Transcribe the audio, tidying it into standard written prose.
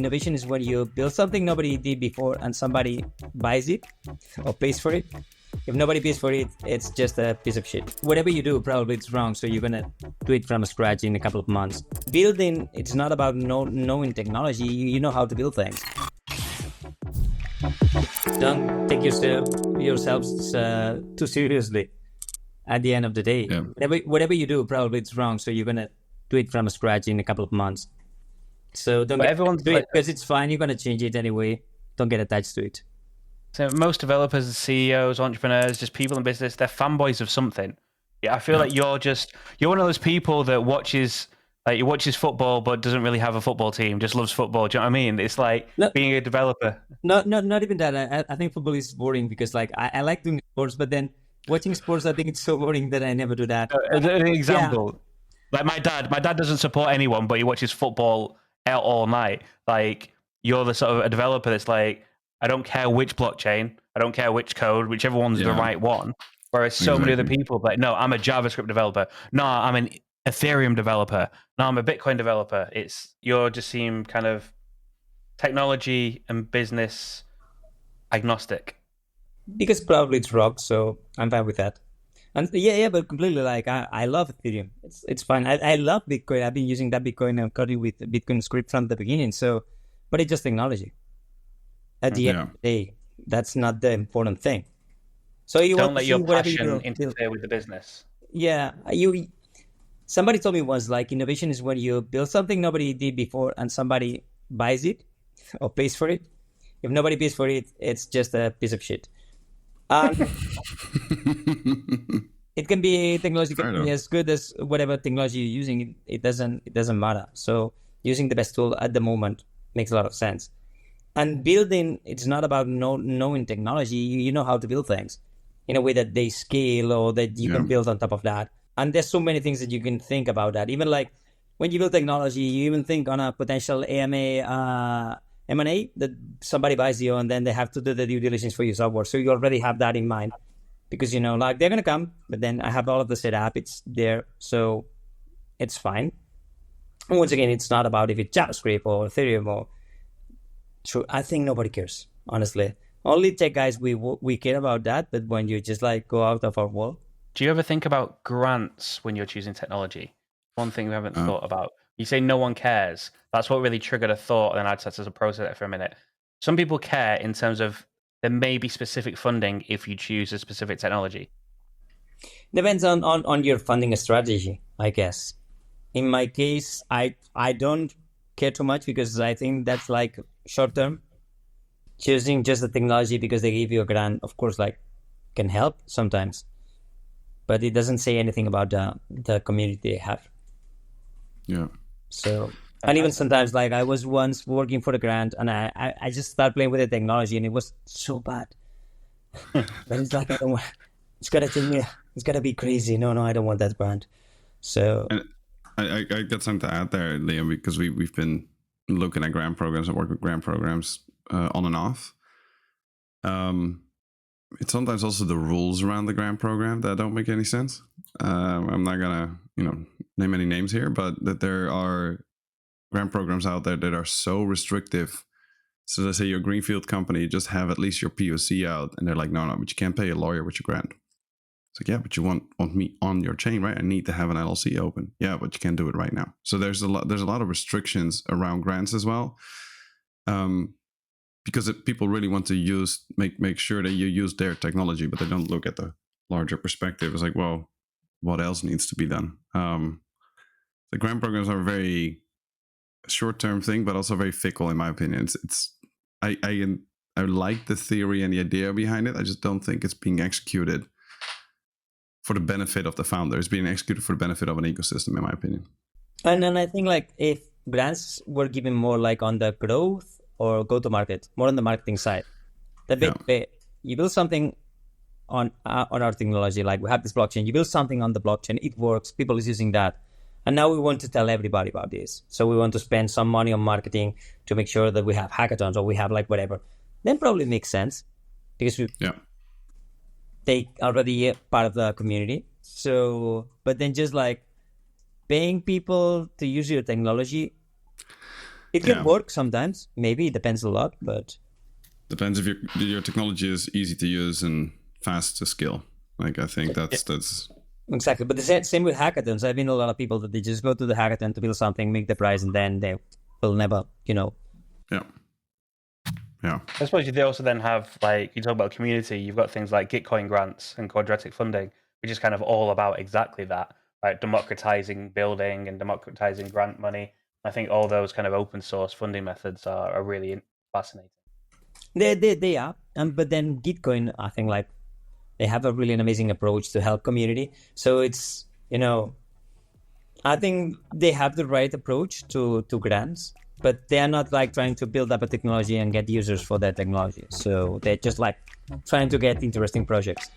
Innovation is when you build something nobody did before and somebody buys it or pays for it. If nobody pays for it, it's just a piece of shit. Whatever you do, probably it's wrong, so you're gonna do it from scratch in a couple of months. Building, it's not about knowing technology. You know how to build things. Don't take yourselves too seriously at the end of the day. Yeah. Whatever you do, probably it's wrong, so you're gonna do it from scratch in a couple of months. So don't do it because it's fine. You're gonna change it anyway. Don't get attached to it. So most developers, CEOs, entrepreneurs, just people in business, they're fanboys of something. Yeah, I feel like you're one of those people that watches football but doesn't really have a football team, just loves football. Do you know what I mean? It's like being a developer. Not even that. I think football is boring because like I like doing sports, but then watching sports, I think it's so boring that I never do that. An example, like my dad doesn't support anyone, but he watches football out all night. Like you're the sort of a developer that's like, I don't care which blockchain, I don't care which code, whichever one's the right one. Whereas so many other people, like, no, I'm a JavaScript developer. No, I'm an Ethereum developer. No, I'm a Bitcoin developer. You just seem kind of technology and business agnostic. Because probably it's rock, so I'm fine with that. And but completely like I love Ethereum. It's fine. I love Bitcoin. I've been using that Bitcoin and coding with Bitcoin script from the beginning. So, but it's just technology. At the end of the day, that's not the important thing. So you don't let your passion interfere with the business. Yeah, somebody told me once, like, innovation is when you build something nobody did before and somebody buys it or pays for it. If nobody pays for it, it's just a piece of shit. It can be technology can be as good as whatever technology you're using. It doesn't matter. So using the best tool at the moment makes a lot of sense. And building, it's not about knowing technology. You know how to build things in a way that they scale or that you can build on top of that. And there's so many things that you can think about that. Even like when you build technology, you even think on a potential M&A that somebody buys you and then they have to do the due diligence for your software. So you already have that in mind because, like they're going to come, but then I have all of the setup. It's there. So it's fine. And once again, it's not about if it's JavaScript or Ethereum or true. I think nobody cares, honestly. Only tech guys, we care about that. But when you just like go out of our world. Do you ever think about grants when you're choosing technology? One thing we haven't thought about. You say no one cares. That's what really triggered a thought, and then I'd set as a process for a minute. Some people care in terms of there may be specific funding if you choose a specific technology. Depends on your funding strategy, I guess. In my case, I don't care too much because I think that's like short term. Choosing just the technology because they give you a grant, of course, like can help sometimes, but it doesn't say anything about the community they have. Yeah. So, and even sometimes, like I was once working for the grant, and I just started playing with the technology, and it was so bad. But it's like it's gotta take me. It's gotta be crazy. No, I don't want that grant. So. And I got something to add there, Liam, because we've been looking at grant programs and work with grant programs on and off. It's sometimes also the rules around the grant program that don't make any sense. I'm not gonna, name any names here, but that there are grant programs out there that are so restrictive. So let's say you're a greenfield company, you just have at least your POC out, and they're like, no, but you can't pay a lawyer with your grant. It's like, yeah, but you want me on your chain, right? I need to have an LLC open. Yeah, but you can't do it right now. So there's a lot of restrictions around grants as well. Because people really want to make sure that you use their technology, but they don't look at the larger perspective. It's like, well, what else needs to be done? The grant programs are a very short-term thing, but also very fickle, in my opinion. I like the theory and the idea behind it. I just don't think it's being executed for the benefit of the founder. It's being executed for the benefit of an ecosystem, in my opinion. And then I think like if grants were given more like on the growth or go to market, more on the marketing side, you build something on our technology, like we have this blockchain, you build something on the blockchain, it works, people is using that. And now we want to tell everybody about this. So we want to spend some money on marketing to make sure that we have hackathons or we have like whatever. Then probably makes sense because they already part of the community. So, but then just like paying people to use your technology, It can work sometimes. Maybe it depends a lot, but depends if your technology is easy to use and fast to scale. Like I think that's exactly. But the same with hackathons. I've been a lot of people that they just go to the hackathon to build something, make the prize, and then they will never, Yeah. I suppose you also then have, like, you talk about community, you've got things like Gitcoin grants and quadratic funding, which is kind of all about exactly that, right? Democratizing building and democratizing grant money. I think all those kind of open source funding methods are really fascinating. They are. But then Gitcoin, I think, like, they have a really amazing approach to help community. So it's, I think they have the right approach to grants, but they are not like trying to build up a technology and get users for that technology. So they're just like trying to get interesting projects.